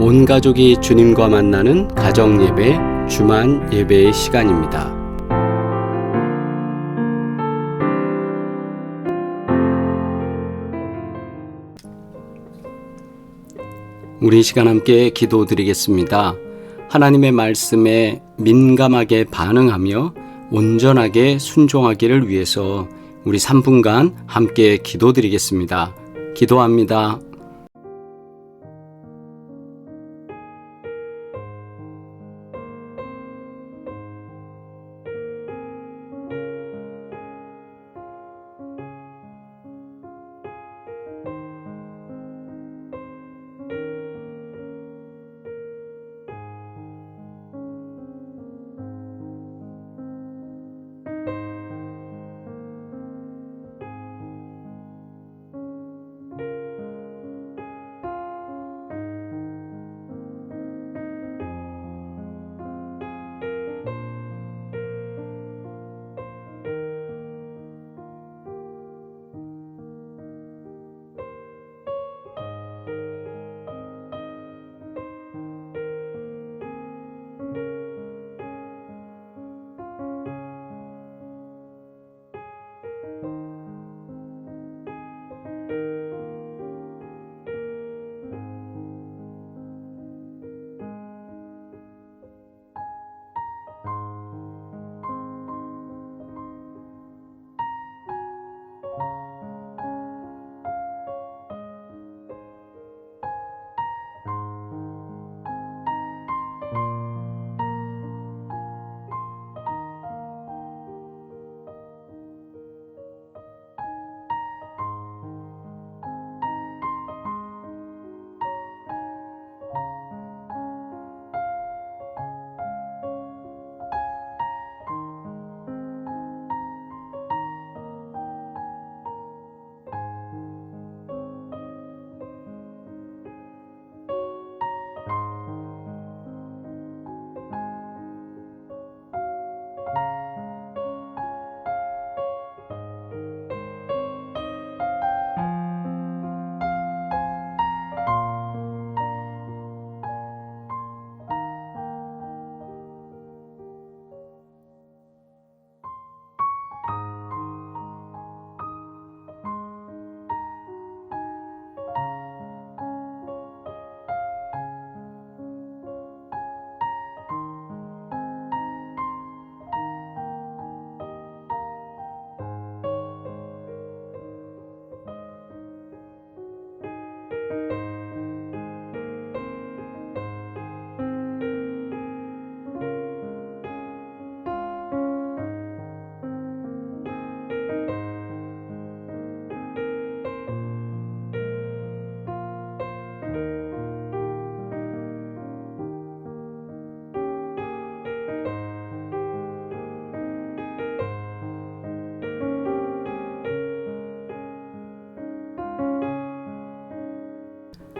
온 가족이 주님과 만나는 가정예배, 주만 예배의 시간입니다. 우리 이 시간 함께 기도드리겠습니다. 하나님의 말씀에 민감하게 반응하며 온전하게 순종하기를 위해서 우리 3분간 함께 기도드리겠습니다. 기도합니다.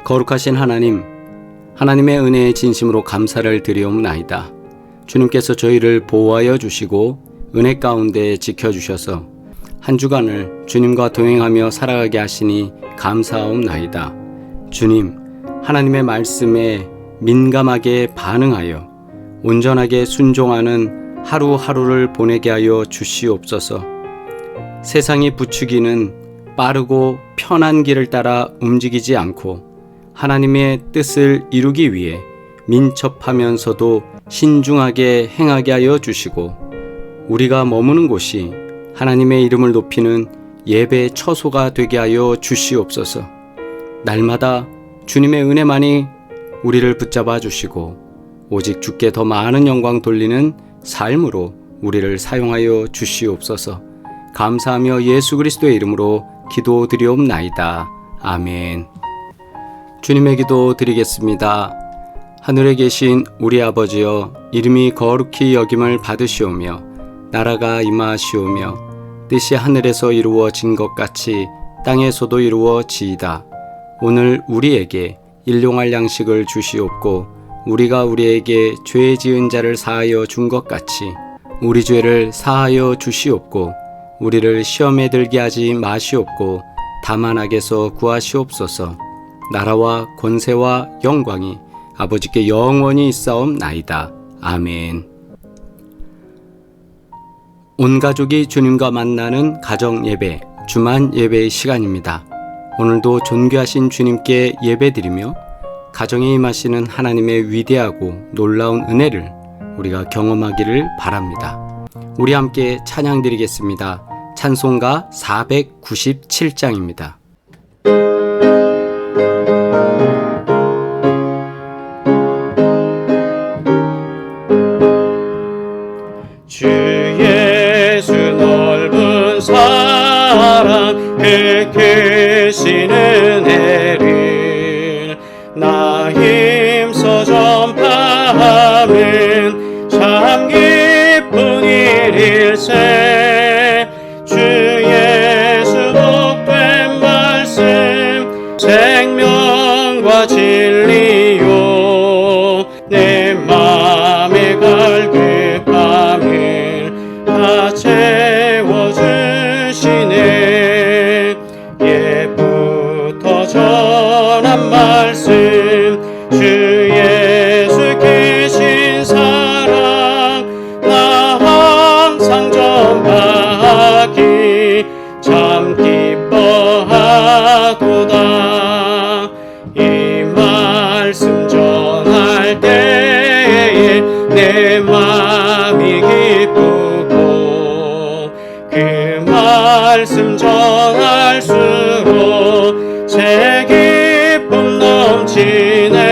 거룩하신 하나님, 하나님의 은혜에 진심으로 감사를 드리옵나이다. 주님께서 저희를 보호하여 주시고 은혜 가운데 지켜주셔서 한 주간을 주님과 동행하며 살아가게 하시니 감사하옵나이다. 주님, 하나님의 말씀에 민감하게 반응하여 온전하게 순종하는 하루하루를 보내게 하여 주시옵소서. 세상이 부추기는 빠르고 편한 길을 따라 움직이지 않고 하나님의 뜻을 이루기 위해 민첩하면서도 신중하게 행하게 하여 주시고 우리가 머무는 곳이 하나님의 이름을 높이는 예배 처소가 되게 하여 주시옵소서. 날마다 주님의 은혜만이 우리를 붙잡아 주시고 오직 주께 더 많은 영광 돌리는 삶으로 우리를 사용하여 주시옵소서. 감사하며 예수 그리스도의 이름으로 기도드리옵나이다. 아멘. 주님의 기도 드리겠습니다. 하늘에 계신 우리 아버지여, 이름이 거룩히 여김을 받으시오며 나라가 임하시오며 뜻이 하늘에서 이루어진 것 같이 땅에서도 이루어지이다. 오늘 우리에게 일용할 양식을 주시옵고 우리가 우리에게 죄 지은 자를 사하여 준 것 같이 우리 죄를 사하여 주시옵고 우리를 시험에 들게 하지 마시옵고 다만 악에서 구하시옵소서. 나라와 권세와 영광이 아버지께 영원히 있사옵나이다. 아멘. 온 가족이 주님과 만나는 가정 예배, 주만 예배의 시간입니다. 오늘도 존귀하신 주님께 예배드리며 가정에 임하시는 하나님의 위대하고 놀라운 은혜를 우리가 경험하기를 바랍니다. 우리 함께 찬양드리겠습니다. 찬송가 497장입니다. 주 예수 넓은 사랑 그 크신 은혜를 나 힘써 전파하는 참 기쁜 일일세. 주 예수 복된 말씀 생명과 진리요 내 맘에 갈급함을 다 채워주시네. 옛부터 전한 말씀 주 예수 계신 사랑 나 항상 전하기 참 기뻐하도다. 이 말씀 전할 때에 내 마음이 기쁘고 그 말씀 전할수록 제 기쁨 넘치네.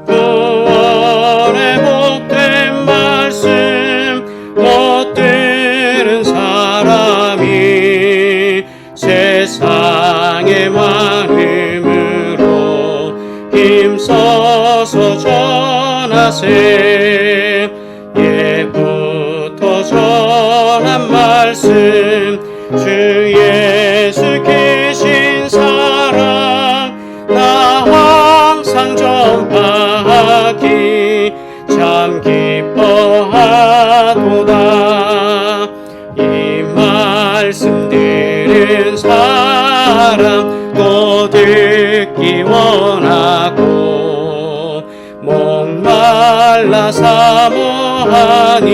구원의 복된 말씀 못 들은 사람이 세상의 많음으로 힘써서 전하세. 예부터 전한 말씀 주 예수 계신 사랑 나 항상 전파하기 참 기뻐하도다. 이 말씀 들은 사람 또 듣기 원하고 목말라 사모하니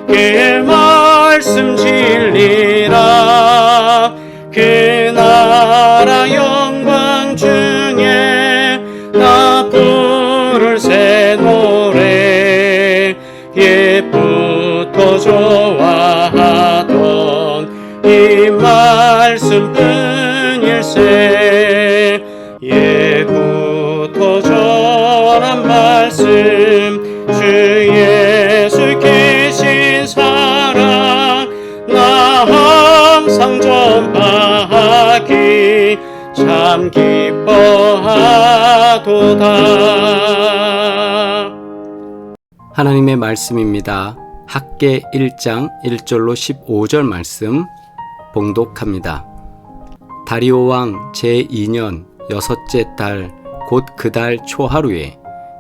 그 말씀 진리라. 그 나라 영광 중에 나 부를 새 노래 옛부터 좋아하던 이 말씀뿐일세. 예부터 전한 말씀 주 예수 계신 사랑 나 항상 전파하기 참 기뻐하도다. 하나님의 말씀입니다. 학개 1장 1절로 15절 말씀 봉독합니다. 다리오 왕 제2년 여섯째 달 곧 그 달 초하루에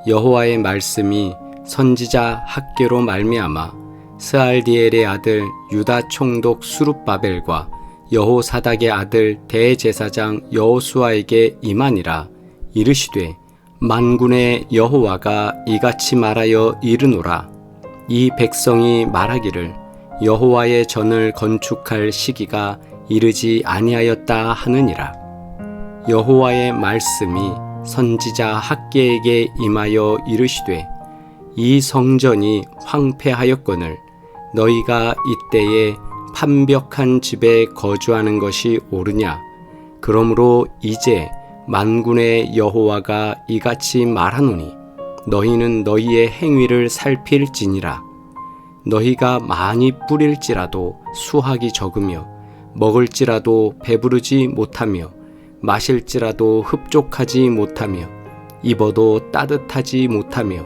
여호와의 말씀이 선지자 학개로 말미암아 스알디엘의 아들 유다 총독 수룹바벨과 여호사닥의 아들 대제사장 여호수아에게 임하니라. 이르시되 만군의 여호와가 이같이 말하여 이르노라. 이 백성이 말하기를 여호와의 전을 건축할 시기가 이르지 아니하였다 하느니라. 여호와의 말씀이 선지자 학개에게 임하여 이르시되 이 성전이 황폐하였거늘 너희가 이때에 판벽한 집에 거주하는 것이 옳으냐. 그러므로 이제 만군의 여호와가 이같이 말하노니 너희는 너희의 행위를 살필지니라. 너희가 많이 뿌릴지라도 수확이 적으며 먹을지라도 배부르지 못하며 마실지라도 흡족하지 못하며 입어도 따뜻하지 못하며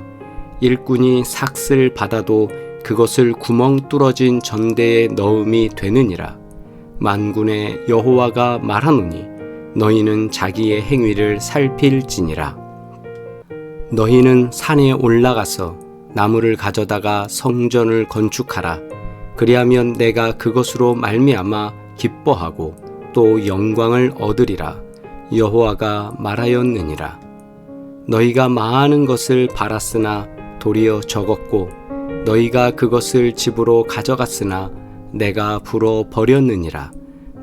일꾼이 삭슬 받아도 그것을 구멍 뚫어진 전대에 넣음이 되느니라. 만군의 여호와가 말하노니 너희는 자기의 행위를 살필지니라. 너희는 산에 올라가서 나무를 가져다가 성전을 건축하라. 그리하면 내가 그것으로 말미암아 기뻐하고 또 영광을 얻으리라. 여호와가 말하였느니라. 너희가 많은 것을 바랐으나 도리어 적었고 너희가 그것을 집으로 가져갔으나 내가 불어 버렸느니라.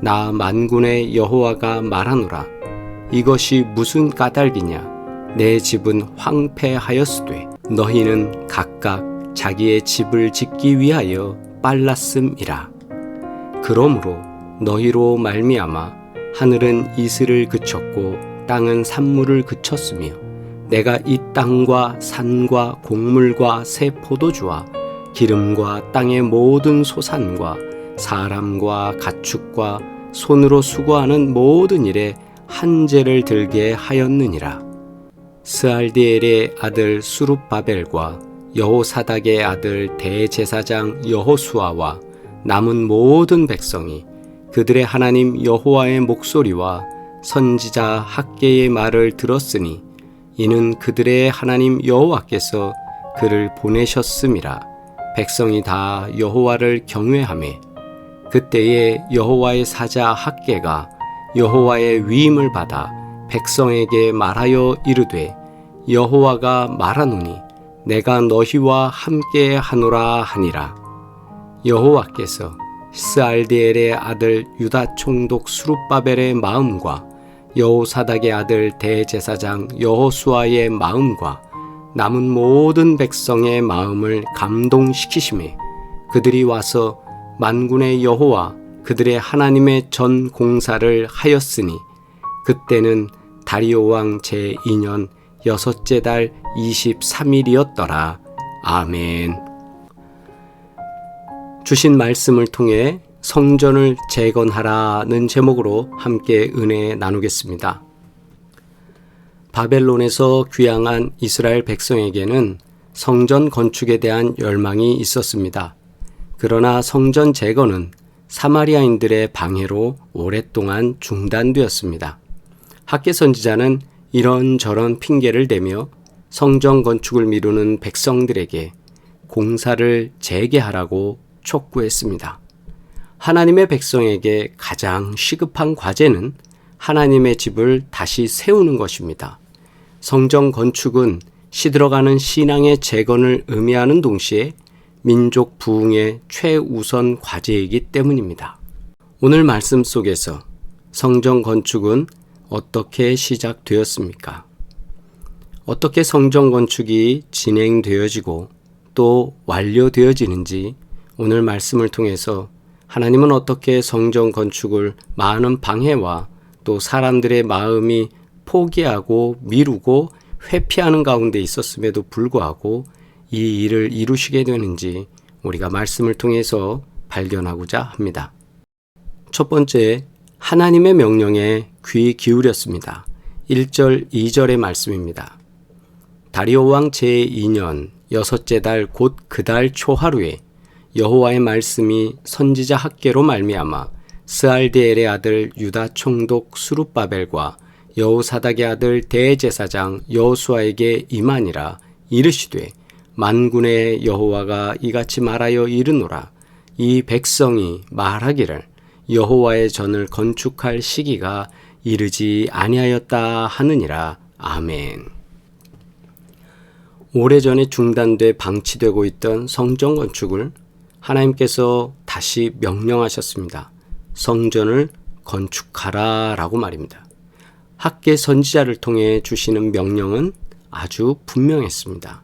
나 만군의 여호와가 말하노라. 이것이 무슨 까닭이냐? 내 집은 황폐하였으되 너희는 각각 자기의 집을 짓기 위하여 빨랐음이라. 그러므로 너희로 말미암아 하늘은 이슬을 그쳤고 땅은 산물을 그쳤으며 내가 이 땅과 산과 곡물과 새 포도주와 기름과 땅의 모든 소산과 사람과 가축과 손으로 수고하는 모든 일에 한제를 들게 하였느니라. 스알디엘의 아들 수룹바벨과 여호사닥의 아들 대제사장 여호수아와 남은 모든 백성이 그들의 하나님 여호와의 목소리와 선지자 학개의 말을 들었으니 이는 그들의 하나님 여호와께서 그를 보내셨음이라. 백성이 다 여호와를 경외하매 그때에 여호와의 사자 학개가 여호와의 위임을 받아 백성에게 말하여 이르되 여호와가 말하노니 내가 너희와 함께 하노라 하니라. 여호와께서 스알디엘의 아들 유다 총독 수룹바벨의 마음과 여호사닥의 아들 대제사장 여호수아의 마음과 남은 모든 백성의 마음을 감동시키심에 그들이 와서 만군의 여호와 그들의 하나님의 전 공사를 하였으니 그때는 다리오 왕 제2년 여섯째 달 23일이었더라. 아멘. 주신 말씀을 통해 성전을 재건하라는 제목으로 함께 은혜 나누겠습니다. 바벨론에서 귀향한 이스라엘 백성에게는 성전 건축에 대한 열망이 있었습니다. 그러나 성전 재건은 사마리아인들의 방해로 오랫동안 중단되었습니다. 학개 선지자는 이런저런 핑계를 대며 성전 건축을 미루는 백성들에게 공사를 재개하라고 촉구했습니다. 하나님의 백성에게 가장 시급한 과제는 하나님의 집을 다시 세우는 것입니다. 성전 건축은 시들어가는 신앙의 재건을 의미하는 동시에 민족 부흥의 최우선 과제이기 때문입니다. 오늘 말씀 속에서 성전 건축은 어떻게 시작되었습니까? 어떻게 성전 건축이 진행되어지고 또 완료되어지는지 오늘 말씀을 통해서 하나님은 어떻게 성전 건축을 많은 방해와 또 사람들의 마음이 포기하고 미루고 회피하는 가운데 있었음에도 불구하고 이 일을 이루시게 되는지 우리가 말씀을 통해서 발견하고자 합니다. 첫 번째, 하나님의 명령에 귀 기울였습니다. 1절, 2절의 말씀입니다. 다리오 왕 제2년 여섯째 달 곧 그 달 초하루에 여호와의 말씀이 선지자 학개로 말미암아 스알디엘의 아들 유다 총독 수룹바벨과 여호사닥의 아들 대제사장 여호수아에게 임하니라. 이르시되 만군의 여호와가 이같이 말하여 이르노라. 이 백성이 말하기를 여호와의 전을 건축할 시기가 이르지 아니하였다 하느니라. 아멘. 오래전에 중단돼 방치되고 있던 성전 건축을 하나님께서 다시 명령하셨습니다. 성전을 건축하라 라고 말입니다. 학개 선지자를 통해 주시는 명령은 아주 분명했습니다.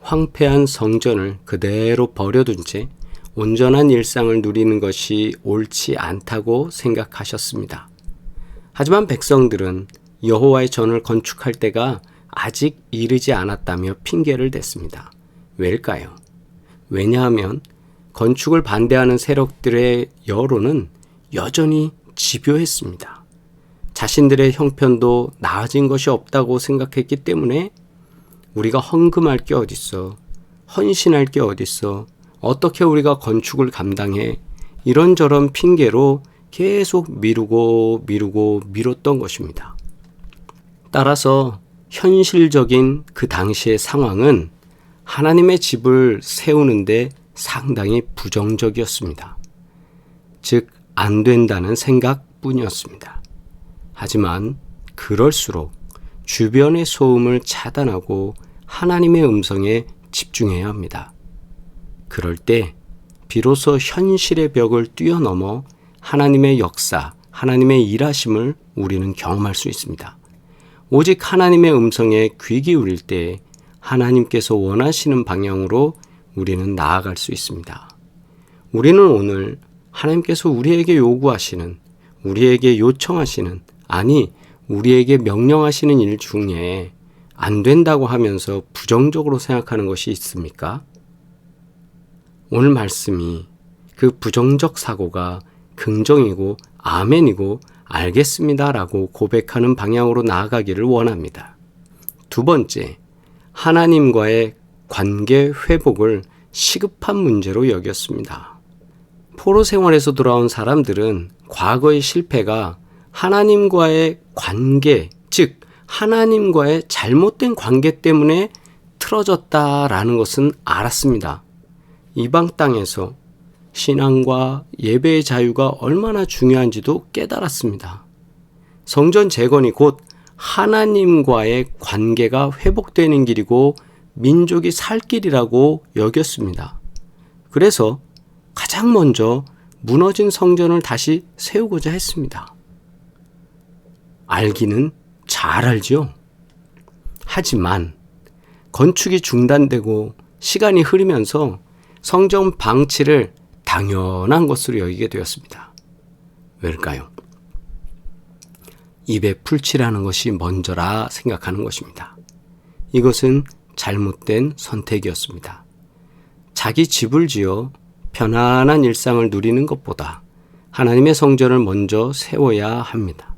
황폐한 성전을 그대로 버려둔 채 온전한 일상을 누리는 것이 옳지 않다고 생각하셨습니다. 하지만 백성들은 여호와의 전을 건축할 때가 아직 이르지 않았다며 핑계를 댔습니다. 왜일까요? 왜냐하면 건축을 반대하는 세력들의 여론은 여전히 집요했습니다. 자신들의 형편도 나아진 것이 없다고 생각했기 때문에 우리가 헌금할 게 어딨어? 헌신할 게 어딨어? 어떻게 우리가 건축을 감당해? 이런저런 핑계로 계속 미뤘던 것입니다. 따라서 현실적인 그 당시의 상황은 하나님의 집을 세우는데 상당히 부정적이었습니다. 즉, 안 된다는 생각뿐이었습니다. 하지만 그럴수록 주변의 소음을 차단하고 하나님의 음성에 집중해야 합니다. 그럴 때 비로소 현실의 벽을 뛰어넘어 하나님의 역사, 하나님의 일하심을 우리는 경험할 수 있습니다. 오직 하나님의 음성에 귀 기울일 때 하나님께서 원하시는 방향으로 우리는 나아갈 수 있습니다. 우리는 오늘 하나님께서 우리에게 요구하시는, 우리에게 요청하시는, 아니 우리에게 명령하시는 일 중에 안 된다고 하면서 부정적으로 생각하는 것이 있습니까? 오늘 말씀이 그 부정적 사고가 긍정이고 아멘이고 알겠습니다라고 고백하는 방향으로 나아가기를 원합니다. 두 번째, 하나님과의 관계 회복을 시급한 문제로 여겼습니다. 포로 생활에서 돌아온 사람들은 과거의 실패가 하나님과의 관계, 즉 하나님과의 잘못된 관계 때문에 틀어졌다라는 것은 알았습니다. 이방 땅에서 신앙과 예배의 자유가 얼마나 중요한지도 깨달았습니다. 성전 재건이 곧 하나님과의 관계가 회복되는 길이고 민족이 살 길이라고 여겼습니다. 그래서 가장 먼저 무너진 성전을 다시 세우고자 했습니다. 알기는 잘 알죠. 하지만 건축이 중단되고 시간이 흐르면서 성전 방치를 당연한 것으로 여기게 되었습니다. 왜일까요? 입에 풀칠하는 것이 먼저라 생각하는 것입니다. 이것은 잘못된 선택이었습니다. 자기 집을 지어 편안한 일상을 누리는 것보다 하나님의 성전을 먼저 세워야 합니다.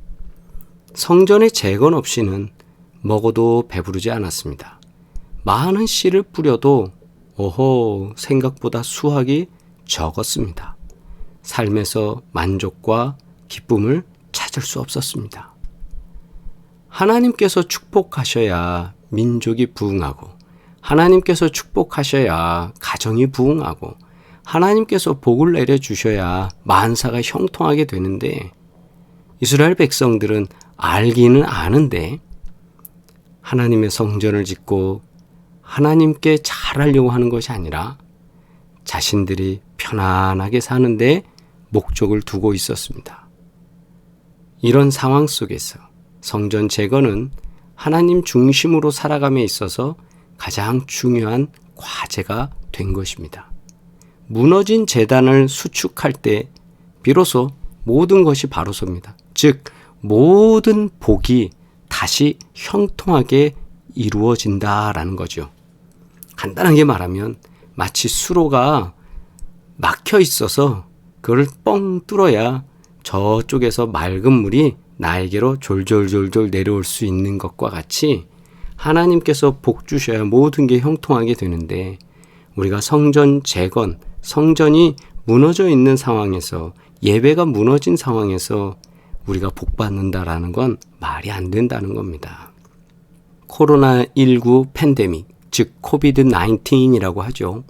성전의 재건 없이는 먹어도 배부르지 않았습니다. 많은 씨를 뿌려도 생각보다 수확이 적었습니다. 삶에서 만족과 기쁨을 찾을 수 없었습니다. 하나님께서 축복하셔야 민족이 부흥하고, 하나님께서 축복하셔야 가정이 부흥하고, 하나님께서 복을 내려주셔야 만사가 형통하게 되는데, 이스라엘 백성들은 알기는 아는데 하나님의 성전을 짓고 하나님께 잘하려고 하는 것이 아니라 자신들이 편안하게 사는데 목적을 두고 있었습니다. 이런 상황 속에서 성전 재건은 하나님 중심으로 살아감에 있어서 가장 중요한 과제가 된 것입니다. 무너진 제단을 수축할 때 비로소 모든 것이 바로 섭니다. 즉 모든 복이 다시 형통하게 이루어진다라는 거죠. 간단하게 말하면 마치 수로가 막혀 있어서 그걸 뻥 뚫어야 저쪽에서 맑은 물이 나에게로 졸졸졸졸 내려올 수 있는 것과 같이 하나님께서 복 주셔야 모든 게 형통하게 되는데, 우리가 성전 재건, 성전이 무너져 있는 상황에서, 예배가 무너진 상황에서 우리가 복 받는다라는 건 말이 안 된다는 겁니다. 코로나19 팬데믹, 즉 코비드-19이라고 하죠.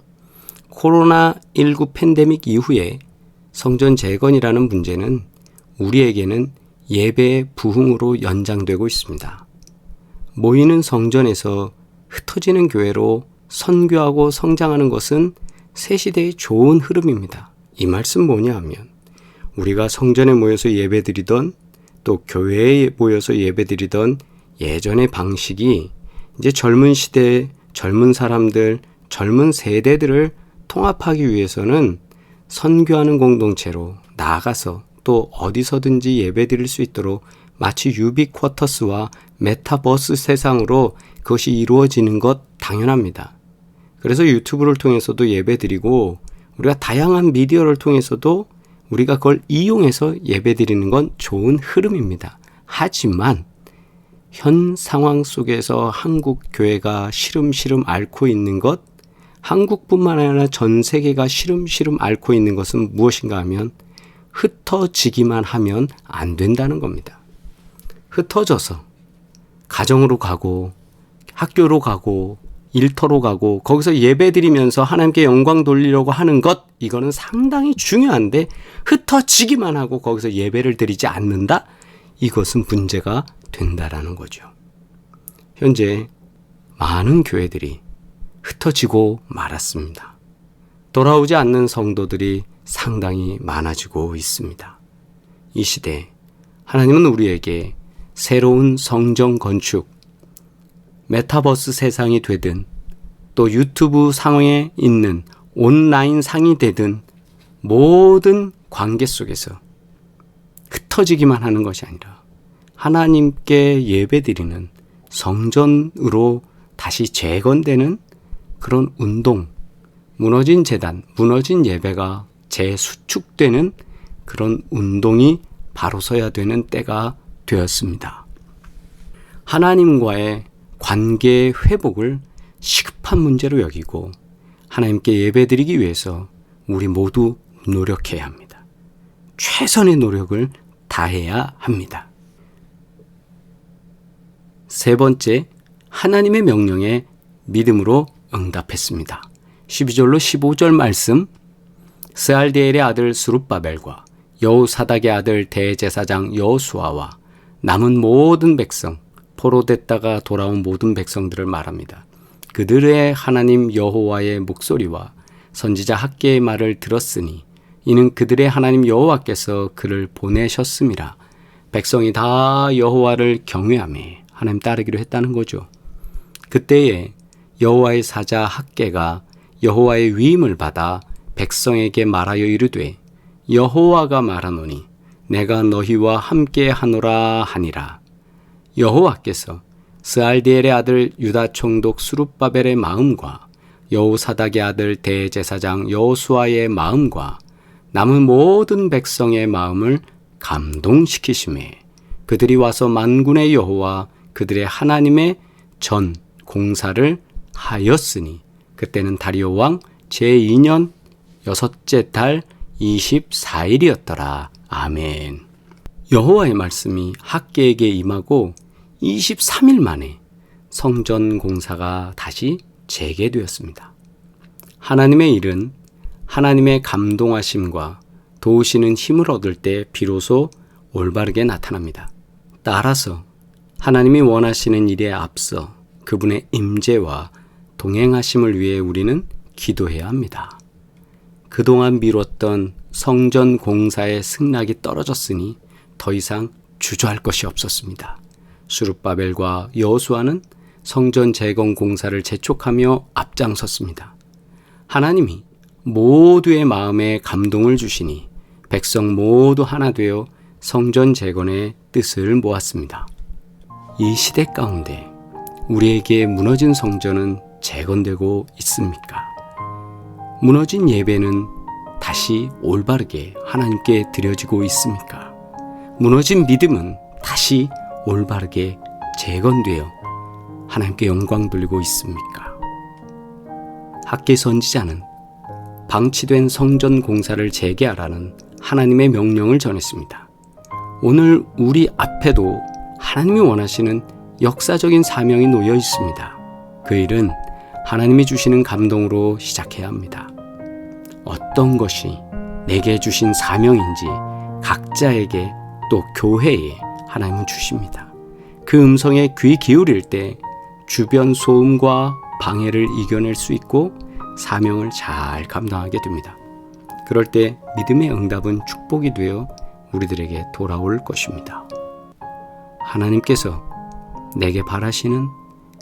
코로나19 팬데믹 이후에 성전 재건이라는 문제는 우리에게는 예배의 부흥으로 연장되고 있습니다. 모이는 성전에서 흩어지는 교회로 선교하고 성장하는 것은 새 시대의 좋은 흐름입니다. 이 말씀 뭐냐 하면, 우리가 성전에 모여서 예배드리던, 또 교회에 모여서 예배드리던 예전의 방식이 이제 젊은 시대, 젊은 사람들, 젊은 세대들을 통합하기 위해서는 선교하는 공동체로 나아가서 또 어디서든지 예배드릴 수 있도록 마치 유비쿼터스와 메타버스 세상으로 그것이 이루어지는 것 당연합니다. 그래서 유튜브를 통해서도 예배드리고, 우리가 다양한 미디어를 통해서도 우리가 그걸 이용해서 예배드리는 건 좋은 흐름입니다. 하지만 현 상황 속에서 한국 교회가 시름시름 앓고 있는 것, 한국뿐만 아니라 전 세계가 시름시름 앓고 있는 것은 무엇인가 하면 흩어지기만 하면 안 된다는 겁니다. 흩어져서 가정으로 가고 학교로 가고 일터로 가고 거기서 예배드리면서 하나님께 영광 돌리려고 하는 것, 이거는 상당히 중요한데 흩어지기만 하고 거기서 예배를 드리지 않는다? 이것은 문제가 된다라는 거죠. 현재 많은 교회들이 흩어지고 말았습니다. 돌아오지 않는 성도들이 상당히 많아지고 있습니다. 이 시대 하나님은 우리에게 새로운 성전 건축, 메타버스 세상이 되든 또 유튜브 상황에 있는 온라인 상이 되든 모든 관계 속에서 흩어지기만 하는 것이 아니라 하나님께 예배드리는 성전으로 다시 재건되는 그런 운동, 무너진 제단, 무너진 예배가 재수축되는 그런 운동이 바로 서야 되는 때가 되었습니다. 하나님과의 관계 회복을 시급한 문제로 여기고 하나님께 예배드리기 위해서 우리 모두 노력해야 합니다. 최선의 노력을 다해야 합니다. 세 번째, 하나님의 명령에 믿음으로 응답했습니다. 12절로 15절 말씀, 스알디엘의 아들 스룹바벨과 여호사닥의 아들 대제사장 여호수아와 남은 모든 백성, 포로됐다가 돌아온 모든 백성들을 말합니다. 그들의 하나님 여호와의 목소리와 선지자 학개의 말을 들었으니 이는 그들의 하나님 여호와께서 그를 보내셨음이라. 백성이 다 여호와를 경외하며 하나님 따르기로 했다는 거죠. 그때에 여호와의 사자 학개가 여호와의 위임을 받아 백성에게 말하여 이르되 여호와가 말하노니 내가 너희와 함께 하노라 하니라. 여호와께서 스알디엘의 아들 유다 총독 스룹바벨의 마음과 여호사닥의 아들 대제사장 여호수아의 마음과 남은 모든 백성의 마음을 감동시키시매 그들이 와서 만군의 여호와 그들의 하나님의 전 공사를 하였으니 그때는 다리오 왕 제2년 6째 달 24일이었더라. 아멘. 여호와의 말씀이 학개에게 임하고 23일 만에 성전 공사가 다시 재개되었습니다. 하나님의 일은 하나님의 감동하심과 도우시는 힘을 얻을 때 비로소 올바르게 나타납니다. 따라서 하나님이 원하시는 일에 앞서 그분의 임재와 동행하심을 위해 우리는 기도해야 합니다. 그동안 미뤘던 성전 공사의 승낙이 떨어졌으니 더 이상 주저할 것이 없었습니다. 스룹바벨과 여호수아는 성전 재건 공사를 재촉하며 앞장섰습니다. 하나님이 모두의 마음에 감동을 주시니 백성 모두 하나 되어 성전 재건의 뜻을 모았습니다. 이 시대 가운데 우리에게 무너진 성전은 재건되고 있습니까? 무너진 예배는 다시 올바르게 하나님께 드려지고 있습니까? 무너진 믿음은 다시 올바르게 재건되어 하나님께 영광 돌리고 있습니까? 학개 선지자는 방치된 성전 공사를 재개하라는 하나님의 명령을 전했습니다. 오늘 우리 앞에도 하나님이 원하시는 역사적인 사명이 놓여 있습니다. 그 일은 하나님이 주시는 감동으로 시작해야 합니다. 어떤 것이 내게 주신 사명인지 각자에게 또 교회에 하나님은 주십니다. 그 음성에 귀 기울일 때 주변 소음과 방해를 이겨낼 수 있고 사명을 잘 감당하게 됩니다. 그럴 때 믿음의 응답은 축복이 되어 우리들에게 돌아올 것입니다. 하나님께서 내게 바라시는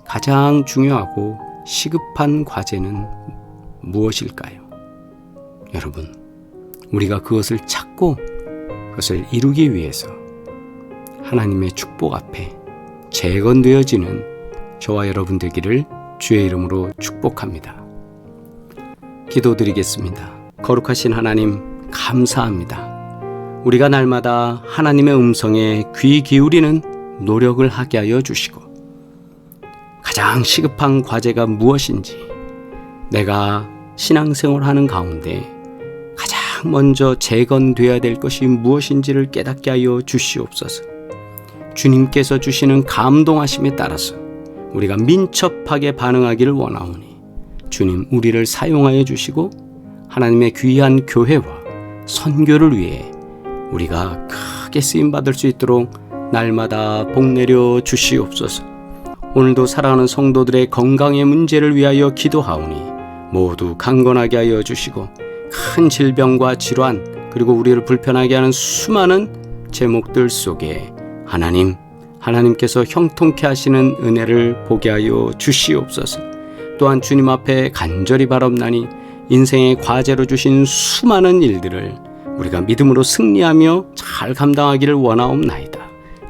가장 중요하고 시급한 과제는 무엇일까요? 여러분, 우리가 그것을 찾고 그것을 이루기 위해서 하나님의 축복 앞에 재건되어지는 저와 여러분 되기를 주의 이름으로 축복합니다. 기도드리겠습니다. 거룩하신 하나님, 감사합니다. 우리가 날마다 하나님의 음성에 귀 기울이는 노력을 하게 하여 주시고 가장 시급한 과제가 무엇인지 내가 신앙생활하는 가운데 가장 먼저 재건되어야 될 것이 무엇인지를 깨닫게 하여 주시옵소서. 주님께서 주시는 감동하심에 따라서 우리가 민첩하게 반응하기를 원하오니 주님, 우리를 사용하여 주시고 하나님의 귀한 교회와 선교를 위해 우리가 크게 쓰임받을 수 있도록 날마다 복 내려 주시옵소서. 오늘도 사랑하는 성도들의 건강의 문제를 위하여 기도하오니 모두 강건하게 하여 주시고 큰 질병과 질환 그리고 우리를 불편하게 하는 수많은 제목들 속에 하나님께서 형통케 하시는 은혜를 보게 하여 주시옵소서. 또한 주님 앞에 간절히 바라옵나니 인생의 과제로 주신 수많은 일들을 우리가 믿음으로 승리하며 잘 감당하기를 원하옵나이다.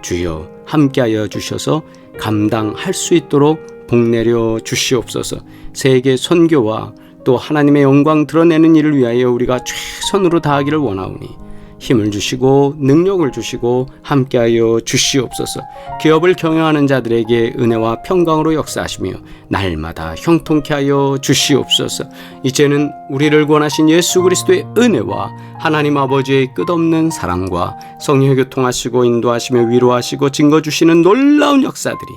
주여 함께하여 주셔서 감당할 수 있도록 복내려 주시옵소서. 세계 선교와 또 하나님의 영광 드러내는 일을 위하여 우리가 최선으로 다하기를 원하오니 힘을 주시고 능력을 주시고 함께하여 주시옵소서. 기업을 경영하는 자들에게 은혜와 평강으로 역사하시며 날마다 형통케 하여 주시옵소서. 이제는 우리를 구원하신 예수 그리스도의 은혜와 하나님 아버지의 끝없는 사랑과 성령의 교통하시고 인도하시며 위로하시고 증거 주시는 놀라운 역사들이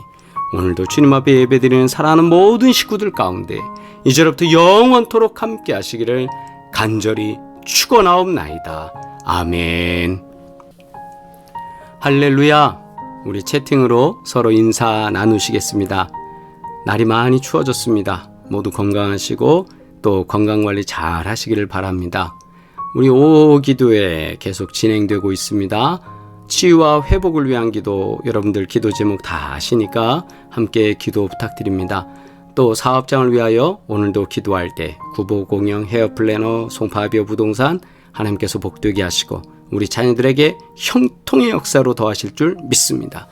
오늘도 주님 앞에 예배드리는 사랑하는 모든 식구들 가운데 이제부터 영원토록 함께 하시기를 간절히 축원하옵나이다. 아멘. 할렐루야. 우리 채팅으로 서로 인사 나누시겠습니다. 날이 많이 추워졌습니다. 모두 건강하시고 또 건강관리 잘 하시기를 바랍니다. 우리 오기도회 계속 진행되고 있습니다. 치유와 회복을 위한 기도, 여러분들 기도 제목 다 아시니까 함께 기도 부탁드립니다. 또 사업장을 위하여 오늘도 기도할 때 구보공영 헤어플래너 송파비어 부동산 하나님께서 복되게 하시고 우리 자녀들에게 형통의 역사로 더하실 줄 믿습니다.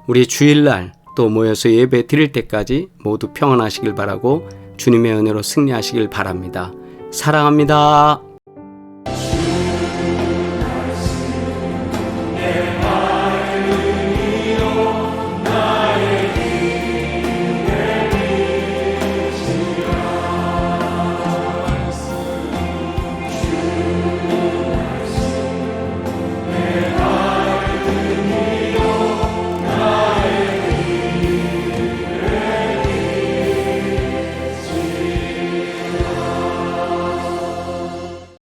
우리 주일날 또 모여서 예배 드릴 때까지 모두 평안하시길 바라고 주님의 은혜로 승리하시길 바랍니다. 사랑합니다.